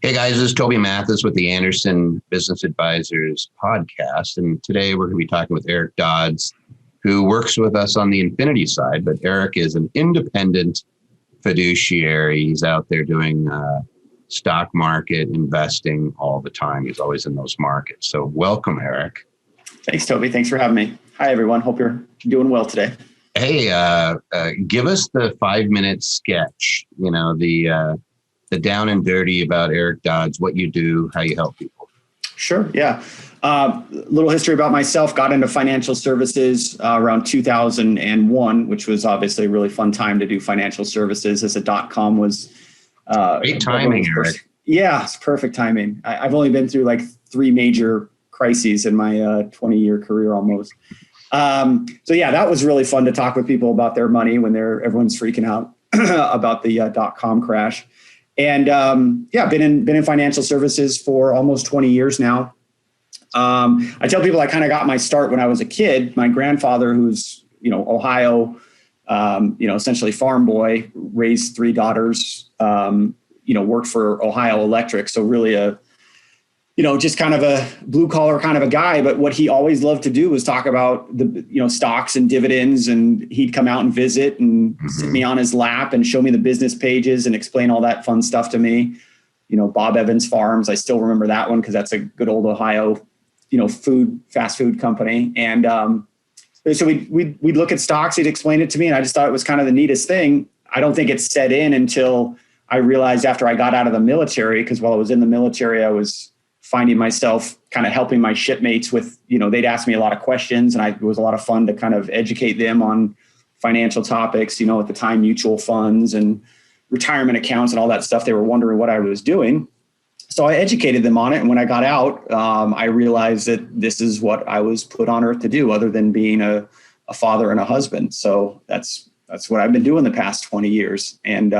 Hey guys, this is Toby Mathis with the Anderson Business Advisors podcast. And today we're going to be talking with Eric Dodds, who works with us on the Infinity side. But Eric is an independent fiduciary. He's out there doing stock market investing all the time. He's always in those markets. So welcome, Eric. Thanks, Toby. Thanks for having me. Hi, everyone. Hope you're doing well today. Hey, give us the 5-minute sketch, the down and dirty about Eric Dodds, what you do, how you help people. Sure. Yeah. Little history about myself. Got into financial services around 2001, which was obviously a really fun time to do financial services as a .com was. Great timing, Eric. Yeah, it's perfect timing. I've only been through like 3 major crises in my 20-year career almost. So yeah, that was really fun to talk with people about their money when everyone's freaking out about the .com crash. And been in financial services for almost 20 years now. I tell people I kind of got my start when I was a kid. My grandfather, who's Ohio, essentially farm boy, raised 3 daughters. Worked for Ohio Electric, so really just kind of a blue collar kind of a guy. But what he always loved to do was talk about the, stocks and dividends. And he'd come out and visit and sit me on his lap and show me the business pages and explain all that fun stuff to me. Bob Evans Farms. I still remember that one because that's a good old Ohio, fast food company. And so we'd look at stocks. He'd explain it to me. And I just thought it was kind of the neatest thing. I don't think it set in until I realized after I got out of the military, because while I was in the military, I was finding myself kind of helping my shipmates with, they'd ask me a lot of questions and it was a lot of fun to kind of educate them on financial topics, at the time, mutual funds and retirement accounts and all that stuff. They were wondering what I was doing. So I educated them on it. And when I got out, I realized that this is what I was put on earth to do other than being a father and a husband. So that's what I've been doing the past 20 years. And,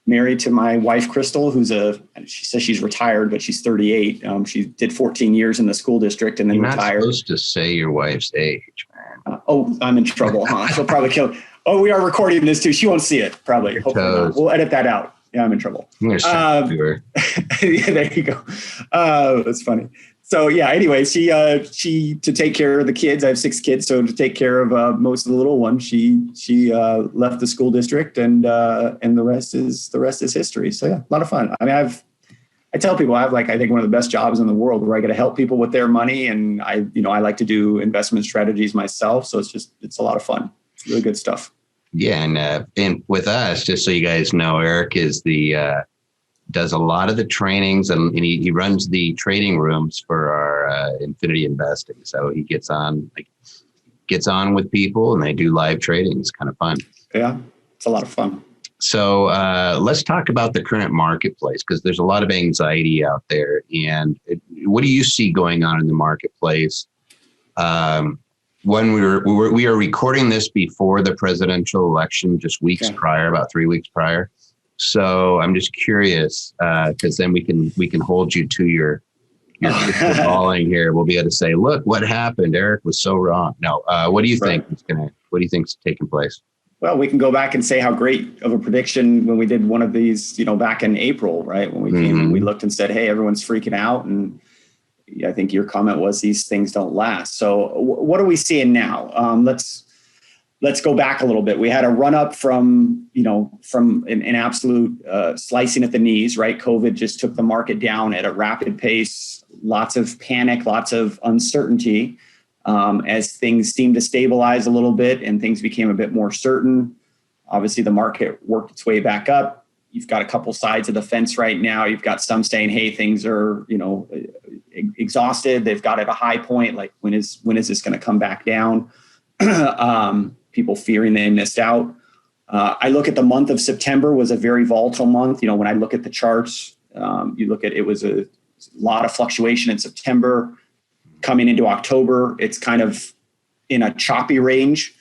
married to my wife, Crystal, she says she's retired, but she's 38. She did 14 years in the school district and then retired. You're not supposed to say your wife's age, man. I'm in trouble, huh? She'll probably kill. Oh, we are recording this too. She won't see it, probably. Hopefully not. We'll edit that out. Yeah, I'm in trouble. Yeah, there you go. That's funny. So yeah, anyway, she to take care of the kids. I have 6 kids, so to take care of most of the little ones, she left the school district, and the rest is history. So yeah, a lot of fun. I mean, I tell people I have I think one of the best jobs in the world where I get to help people with their money, and I like to do investment strategies myself. So it's a lot of fun. It's really good stuff. Yeah, and with us, just so you guys know, Eric is does a lot of the trainings and he runs the trading rooms for our Infinity investing. So he gets on with people and they do live trading. It's kind of fun. Yeah, it's a lot of fun. So let's talk about the current marketplace, because there's a lot of anxiety out there. And what do you see going on in the marketplace? When we are recording this before the presidential election, just weeks prior, about 3 weeks prior. So I'm just curious, because then we can hold you to your calling here. We'll be able to say, look, what happened? Eric was so wrong. No, what do you think what do you think's taking place? Well, we can go back and say how great of a prediction when we did one of these, back in April, right? When we came and we looked and said, hey, everyone's freaking out. And I think your comment was these things don't last. So what are we seeing now? Let's go back a little bit. We had a run up from an absolute slicing at the knees, right? COVID just took the market down at a rapid pace, lots of panic, lots of uncertainty. As things seemed to stabilize a little bit and things became a bit more certain, obviously the market worked its way back up. You've got a couple sides of the fence right now. You've got some saying, hey, things are, exhausted. They've got at a high point. Like when is this going to come back down? People fearing they missed out. I look at the month of September was a very volatile month. When I look at the charts, it was a lot of fluctuation in September. Coming into October, it's kind of in a choppy range.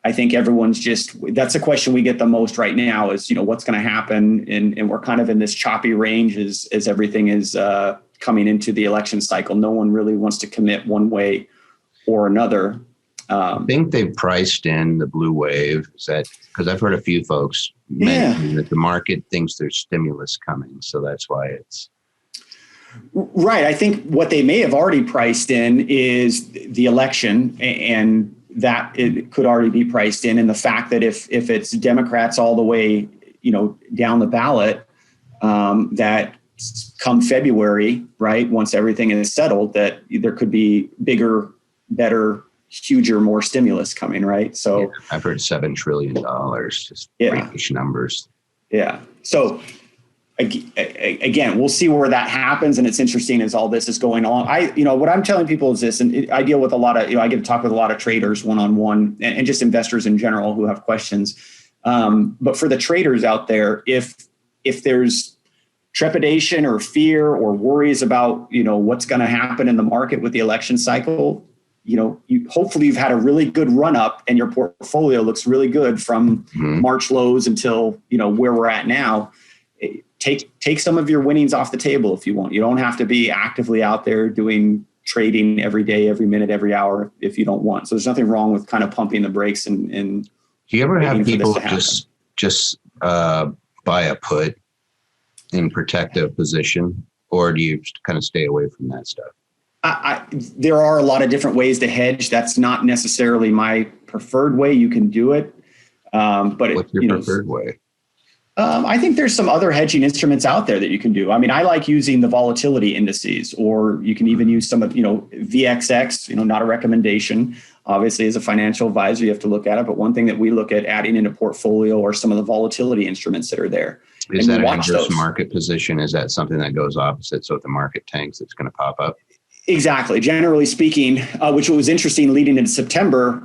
I think that's the question we get the most right now is, what's going to happen? And we're kind of in this choppy range as everything is coming into the election cycle. No one really wants to commit one way or another. I think they've priced in the blue wave. Is that because I've heard a few folks mention that the market thinks there's stimulus coming, so that's why it's Right. I think what they may have already priced in is the election, and that it could already be priced in. And the fact that if it's Democrats all the way, down the ballot, that come February, right, once everything is settled, that there could be bigger, better, huger, more stimulus coming, right? So yeah, I've heard $7 trillion, just freakish numbers. Yeah. So again, we'll see where that happens. And it's interesting as all this is going on. What I'm telling people is this, and I deal with a lot of, I get to talk with a lot of traders one-on-one and just investors in general who have questions. But for the traders out there, if there's trepidation or fear or worries about, what's going to happen in the market with the election cycle, hopefully you've had a really good run up and your portfolio looks really good from March lows until, where we're at now. Take some of your winnings off the table if you want. You don't have to be actively out there doing trading every day, every minute, every hour if you don't want. So there's nothing wrong with kind of pumping the brakes and do you ever have people just buy a put in protective position, or do you kind of stay away from that stuff? There are a lot of different ways to hedge. That's not necessarily my preferred way. You can do it. But what's your preferred way? I think there's some other hedging instruments out there that you can do. I mean, I like using the volatility indices, or you can even use some of, VXX, not a recommendation. Obviously, as a financial advisor, you have to look at it. But one thing that we look at adding in a portfolio are some of the volatility instruments that are there. Is that an inverse market position? Is that something that goes opposite? So if the market tanks, it's going to pop up? Exactly. Generally speaking, which was interesting leading into September.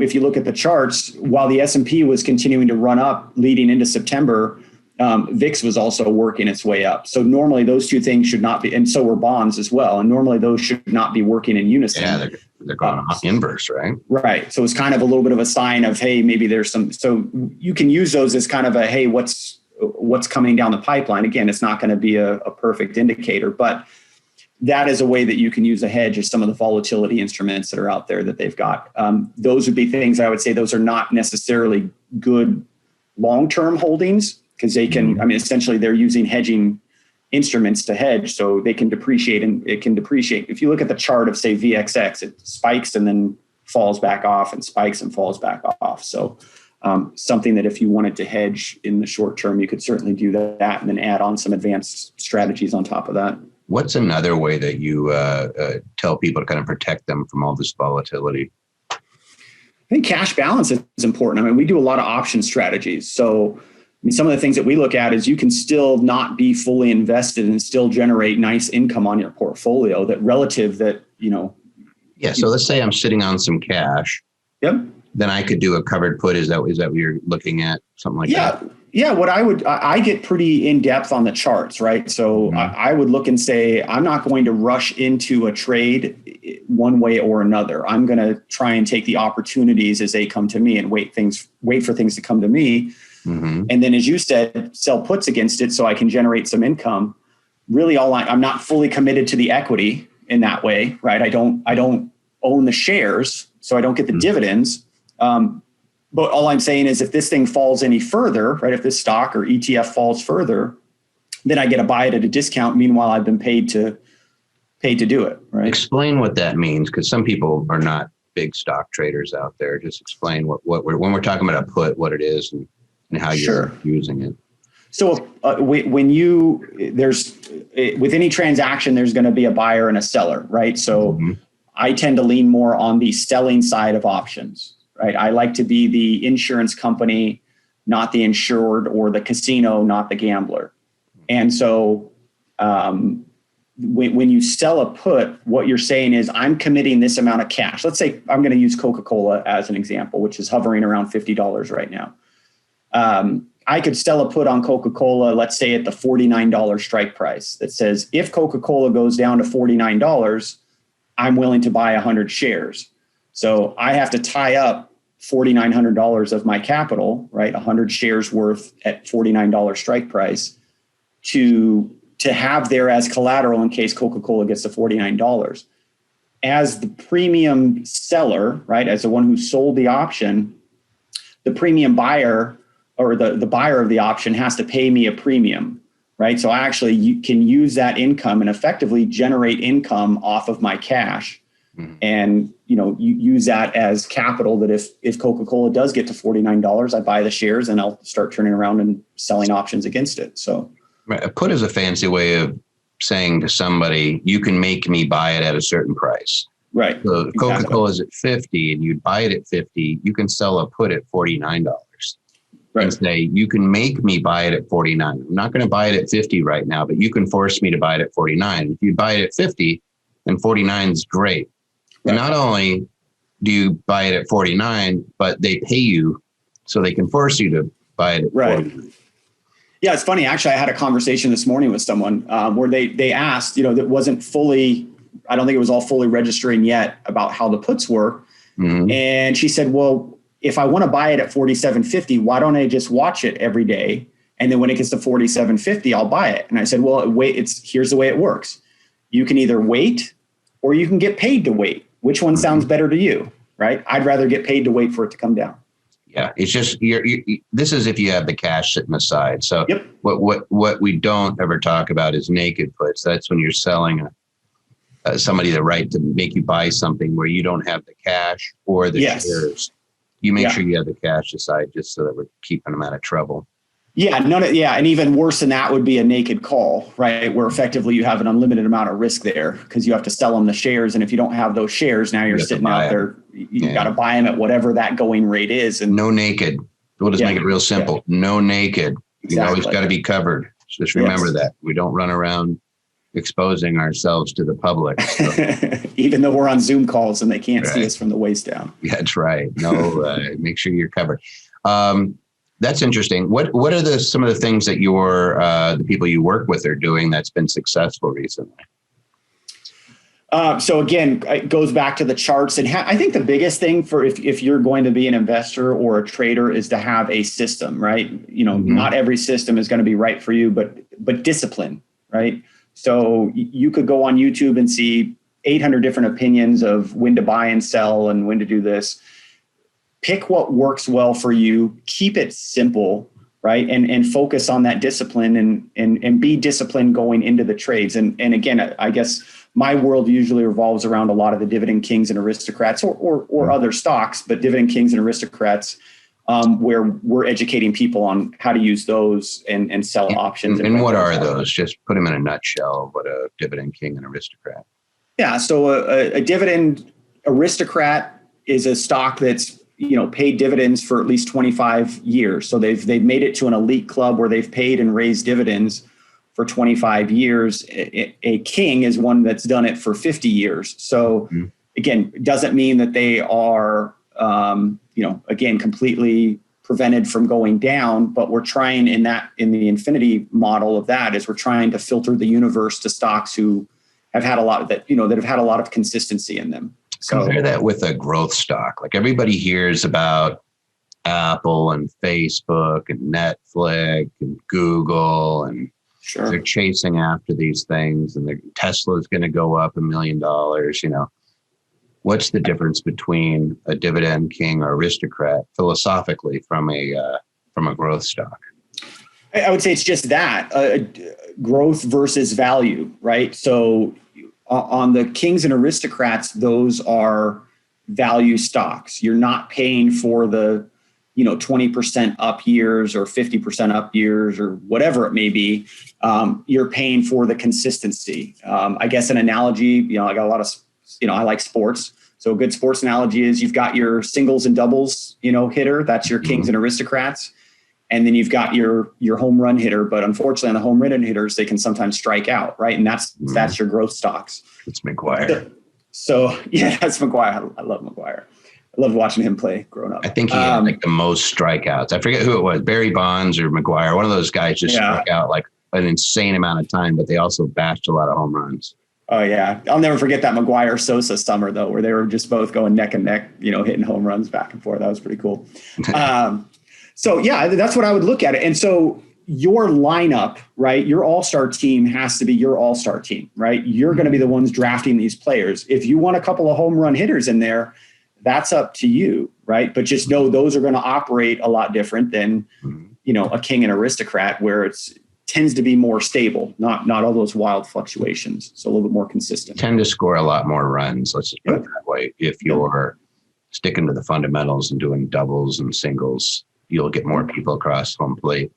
If you look at the charts, while the S&P was continuing to run up leading into September, VIX was also working its way up. So normally those two things should not be, and so were bonds as well. And normally those should not be working in unison. Yeah, they're going inverse, right? Right. So it's kind of a little bit of a sign of, hey, maybe there's some. So you can use those as kind of a, hey, what's coming down the pipeline. Again, it's not going to be a perfect indicator, but that is a way that you can use a hedge of some of the volatility instruments that are out there that they've got. Those would be things I would say those are not necessarily good long-term holdings because they can, essentially they're using hedging instruments to hedge so they can depreciate and it can depreciate. If you look at the chart of say VXX, it spikes and then falls back off and spikes and falls back off. So something that if you wanted to hedge in the short term, you could certainly do that and then add on some advanced strategies on top of that. What's another way that you tell people to kind of protect them from all this volatility? I think cash balance is important. We do a lot of option strategies. So, some of the things that we look at is you can still not be fully invested and still generate nice income on your portfolio that relative that, Yeah. So let's say I'm sitting on some cash. Yep. Then I could do a covered put. Is that what you're looking at? Something like that? Yeah. I get pretty in depth on the charts, right? So I would look and say, I'm not going to rush into a trade one way or another. I'm going to try and take the opportunities as they come to me and wait for things to come to me. Mm-hmm. And then, as you said, sell puts against it so I can generate some income. Really, I'm not fully committed to the equity in that way, right? I don't own the shares, so I don't get the dividends. But all I'm saying is if this thing falls any further, right, if this stock or ETF falls further, then I get to buy it at a discount. Meanwhile, I've been paid to do it, right? Explain what that means, because some people are not big stock traders out there. Just explain what when we're talking about a put, what it is and how you're using it. So with any transaction, there's going to be a buyer and a seller, right? So I tend to lean more on the selling side of options. Right. I like to be the insurance company, not the insured, or the casino, not the gambler. And so when you sell a put, what you're saying is I'm committing this amount of cash. Let's say I'm going to use Coca-Cola as an example, which is hovering around $50 right now. I could sell a put on Coca-Cola, let's say at the $49 strike price that says if Coca-Cola goes down to $49, I'm willing to buy 100 shares. So I have to tie up $4,900 of my capital, right? 100 shares worth at $49 strike price to have there as collateral in case Coca-Cola gets to $49. As the premium seller, right? As the one who sold the option, the premium buyer or the buyer of the option has to pay me a premium right? So I actually can use that income and effectively generate income off of my cash. And, you use that as capital that if Coca-Cola does get to $49, I buy the shares and I'll start turning around and selling options against it. So a put is a fancy way of saying to somebody, you can make me buy it at a certain price. Right. So if Coca-Cola is at 50 and you buy it at 50, you can sell a put at $49. Right. And say, you can make me buy it at 49. I'm not going to buy it at 50 right now, but you can force me to buy it at 49. If you buy it at 50, then 49 is great. Right. And not only do you buy it at 49, but they pay you so they can force you to buy it at 49. Yeah, it's funny. Actually, I had a conversation this morning with someone where they asked, that wasn't fully, I don't think it was all fully registering yet about how the puts work. Mm-hmm. And she said, well, if I want to buy it at 47.50, why don't I just watch it every day? And then when it gets to 47.50, I'll buy it. And I said, well, here's the way it works. You can either wait or you can get paid to wait. Which one sounds better to you, right? I'd rather get paid to wait for it to come down. Yeah, it's just this is if you have the cash sitting aside. So yep. What we don't ever talk about is naked puts. That's when you're selling somebody the right to make you buy something where you don't have the cash or the shares. You make sure you have the cash aside just so that we're keeping them out of trouble. Yeah, and even worse than that would be a naked call, right? Where effectively you have an unlimited amount of risk there because you have to sell them the shares, and if you don't have those shares, now you're sitting out there. You got to buy them at whatever that going rate is. And no naked. We'll just make it real simple. Yeah. No naked. Exactly. You always got to be covered. Just remember that we don't run around exposing ourselves to the public. So. Even though we're on Zoom calls and they can't see us from the waist down. That's right. No, make sure you're covered. That's interesting. What are some of the things that the people you work with are doing that's been successful recently? So again, it goes back to the charts. And I think the biggest thing for if you're going to be an investor or a trader is to have a system, right? Not every system is going to be right for you, but discipline, right? So you could go on YouTube and see 800 different opinions of when to buy and sell and when to do this. Pick what works well for you. Keep it simple, right? And focus on that discipline and be disciplined going into the trades. And again, I guess my world usually revolves around a lot of the dividend kings and aristocrats or other stocks, but dividend kings and aristocrats, where we're educating people on how to use those and sell options. And what are those? Just put them in a nutshell, what a dividend king and aristocrat. Yeah. So a dividend aristocrat is a stock that's, paid dividends for at least 25 years. So they've made it to an elite club where they've paid and raised dividends for 25 years. A king is one that's done it for 50 years. So again, it doesn't mean that they are, again, completely prevented from going down, but we're trying in the infinity model of that is we're trying to filter the universe to stocks who have had a lot of that have had a lot of consistency in them. So compare that with a growth stock. Like everybody hears about Apple and Facebook and Netflix and Google, and they're chasing after these things, and Tesla is going to go up $1 million. What's the difference between a dividend king or aristocrat philosophically from a growth stock? I would say it's just that growth versus value, right? So on the kings and aristocrats, those are value stocks. You're not paying for the 20% up years or 50% up years or whatever it may be. You're paying for the consistency. I guess an analogy, I got a lot of, I like sports. So a good sports analogy is you've got your singles and doubles, hitter. That's your kings and aristocrats. And then you've got your home run hitter. But unfortunately, on the home run hitters, they can sometimes strike out, right? And that's your growth stocks. It's McGwire. So yeah, that's McGwire. I love McGwire. I loved watching him play growing up. I think he had the most strikeouts. I forget who it was, Barry Bonds or McGwire. One of those guys just struck out like an insane amount of time, but they also bashed a lot of home runs. Oh yeah. I'll never forget that McGwire Sosa summer though, where they were just both going neck and neck, hitting home runs back and forth. That was pretty cool. So yeah, that's what I would look at it. And so your lineup, right? Your all-star team has to be your all-star team, right? You're going to be the ones drafting these players. If you want a couple of home run hitters in there, that's up to you, right? But just know those are going to operate a lot different than, a king and aristocrat where it's, tends to be more stable, not all those wild fluctuations. So a little bit more consistent. Tend to score a lot more runs. Let's just put it that way. If you're sticking to the fundamentals and doing doubles and singles, you'll get more people across home plate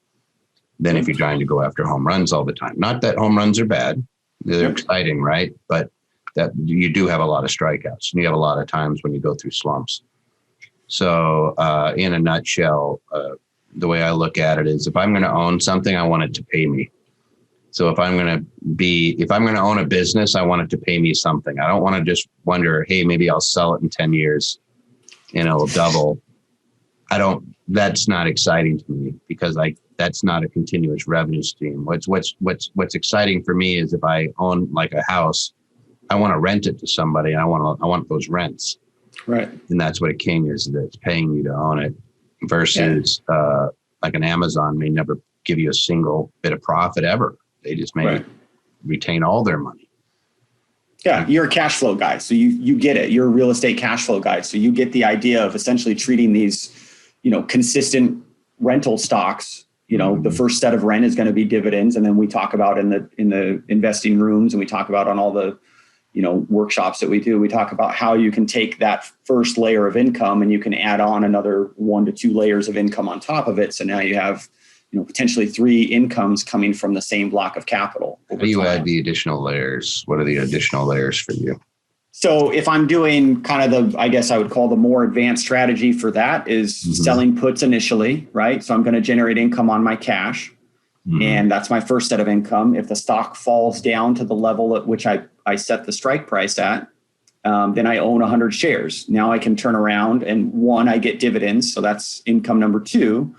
than if you're trying to go after home runs all the time. Not that home runs are bad. They're exciting, right? But that you do have a lot of strikeouts and you have a lot of times when you go through slumps. So in a nutshell, the way I look at it is if I'm going to own something, I want it to pay me. So if I'm going to own a business, I want it to pay me something. I don't want to just wonder, hey, maybe I'll sell it in 10 years and it'll double. That's not exciting to me because that's not a continuous revenue stream. What's exciting for me is if I own like a house, I want to rent it to somebody and I want those rents. Right. And that's what a king is, that it's paying you to own it versus like an Amazon may never give you a single bit of profit ever. They just may retain all their money. Yeah, you're a cash flow guy. So you get it. You're a real estate cash flow guy. So you get the idea of essentially treating these, consistent rental stocks. The first set of rent is going to be dividends. And then we talk about in the investing rooms and we talk about on all the workshops that we do, we talk about how you can take that first layer of income and you can add on another 1 to 2 layers of income on top of it. So now you have, potentially 3 incomes coming from the same block of capital. How do you add the additional layers? What are the additional layers for you? So if I'm doing kind of I guess I would call the more advanced strategy for that is selling puts initially, right? So I'm going to generate income on my cash. And that's my first set of income. If the stock falls down to the level at which I set the strike price at, then I own 100 shares. Now I can turn around and I get dividends. So that's income number 2.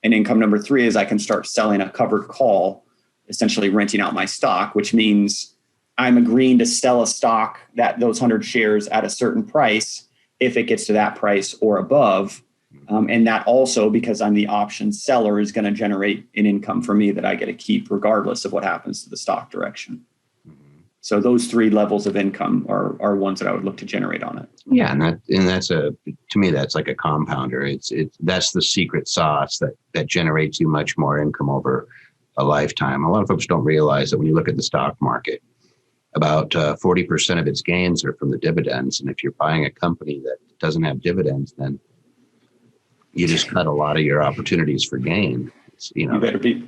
And income number 3 is I can start selling a covered call, essentially renting out my stock, which means I'm agreeing to sell a stock those 100 shares at a certain price if it gets to that price or above. And that also, because I'm the option seller, is going to generate an income for me that I get to keep regardless of what happens to the stock direction. So those 3 levels of income are ones that I would look to generate on it. Yeah, and that's to me that's like a compounder. That's the secret sauce that generates you much more income over a lifetime. A lot of folks don't realize that when you look at the stock market, about 40% of its gains are from the dividends. And if you're buying a company that doesn't have dividends, then you just cut a lot of your opportunities for gain. You better be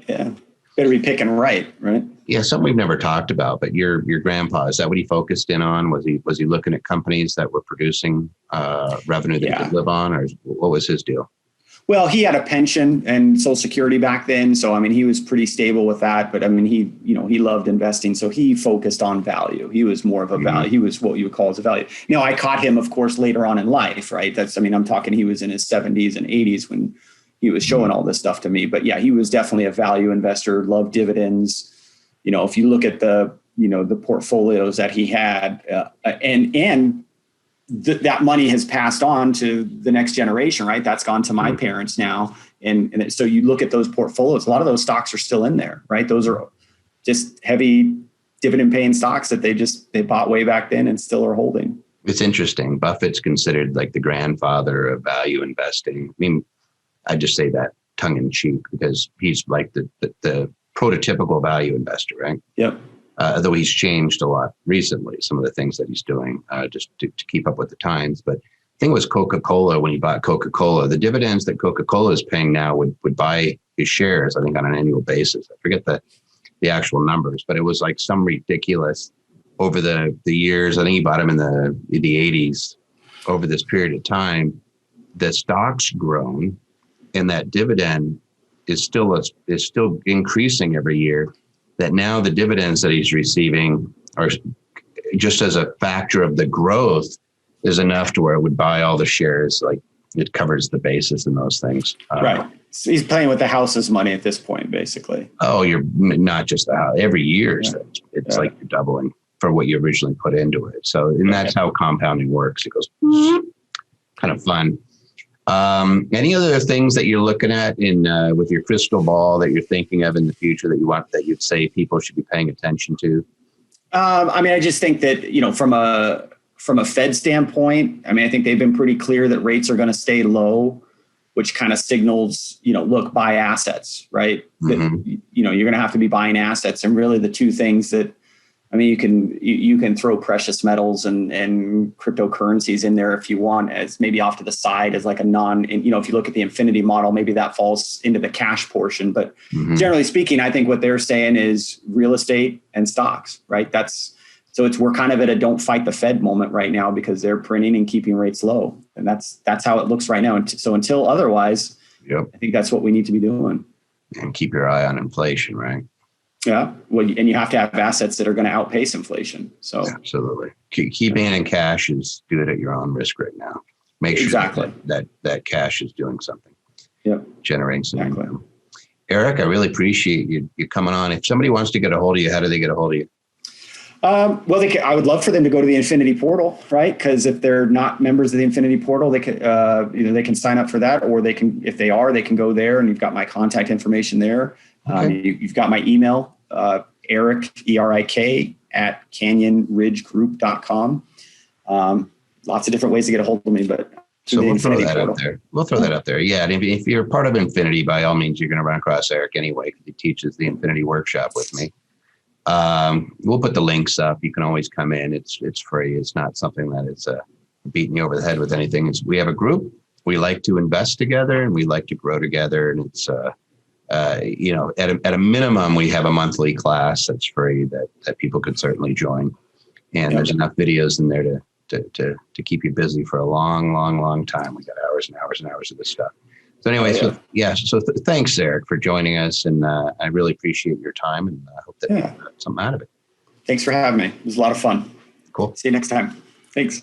picking right? Yeah, something we've never talked about. But your grandpa, is that what he focused in on? Was he looking at companies that were producing revenue that he could live on, or what was his deal? Well, he had a pension and Social Security back then, so he was pretty stable with that. But he loved investing, so he focused on value. He was more of a value. He was what you would call as a value. Now, I caught him, of course, later on in life, right? I'm talking. He was in his 70s and 80s when he was showing all this stuff to me. But yeah, he was definitely a value investor. Loved dividends. If you look at the portfolios that he had, and that money has passed on to the next generation, right? That's gone to my parents now. And so you look at those portfolios, a lot of those stocks are still in there, right? Those are just heavy dividend paying stocks that they bought way back then and still are holding. It's interesting. Buffett's considered like the grandfather of value investing. I just say that tongue in cheek because he's like the prototypical value investor, right? Yep. Though he's changed a lot recently, some of the things that he's doing just to keep up with the times. But the thing was Coca-Cola, when he bought Coca-Cola, the dividends that Coca-Cola is paying now would buy his shares, I think, on an annual basis. I forget the actual numbers, but it was like some ridiculous over the years. I think he bought them in the 80s. Over this period of time, the stock's grown and that dividend is still increasing every year. That now the dividends that he's receiving are just as a factor of the growth is enough to where it would buy all the shares. Like it covers the basis in those things. Right. So he's playing with the house's money at this point, basically. Oh, you're not just the house. Every year it's like you're doubling for what you originally put into it. So, and that's how compounding works. It goes kind of fun. Any other things that you're looking at with your crystal ball that you're thinking of in the future that you'd say people should be paying attention to? I just think that, from a Fed standpoint, I think they've been pretty clear that rates are going to stay low, which kind of signals, look, buy assets, right? Mm-hmm. That, you're going to have to be buying assets. And really the two things that, you can throw precious metals and cryptocurrencies in there if you want, as maybe off to the side as like a if you look at the Infinity model, maybe that falls into the cash portion. But generally speaking, I think what they're saying is real estate and stocks, right? We're kind of at a don't fight the Fed moment right now because they're printing and keeping rates low. And that's how it looks right now. So until otherwise, I think that's what we need to be doing. And keep your eye on inflation, right? Yeah. Well, and you have to have assets that are going to outpace inflation. So absolutely. Keeping it in cash is good at your own risk right now. Make sure that cash is doing something. Yep. Generating some income. Eric, I really appreciate you coming on. If somebody wants to get a hold of you, how do they get a hold of you? Well, I would love for them to go to the Infinity portal, right? Because if they're not members of the Infinity portal, they can either they can sign up for that, or they can, if they are, they can go there, and you've got my contact information there. Okay. You've got my email, Eric, ERIK at canyonridgegroup.com. Lots of different ways to get a hold of me, but so we'll throw that out there. We'll throw that out there. Yeah, and if you're part of Infinity, by all means, you're going to run across Eric anyway, because he teaches the Infinity workshop with me. We'll put the links up. You can always come in. It's free. It's not something that is beating you over the head with anything. We have a group. We like to invest together, and we like to grow together. And it's at a minimum, we have a monthly class that's free that people could certainly join. And there's enough videos in there to keep you busy for a long, long, long time. We got hours and hours and hours of this stuff. So anyway, thanks, Eric, for joining us. And I really appreciate your time, and I hope that you got something out of it. Thanks for having me. It was a lot of fun. Cool. See you next time. Thanks.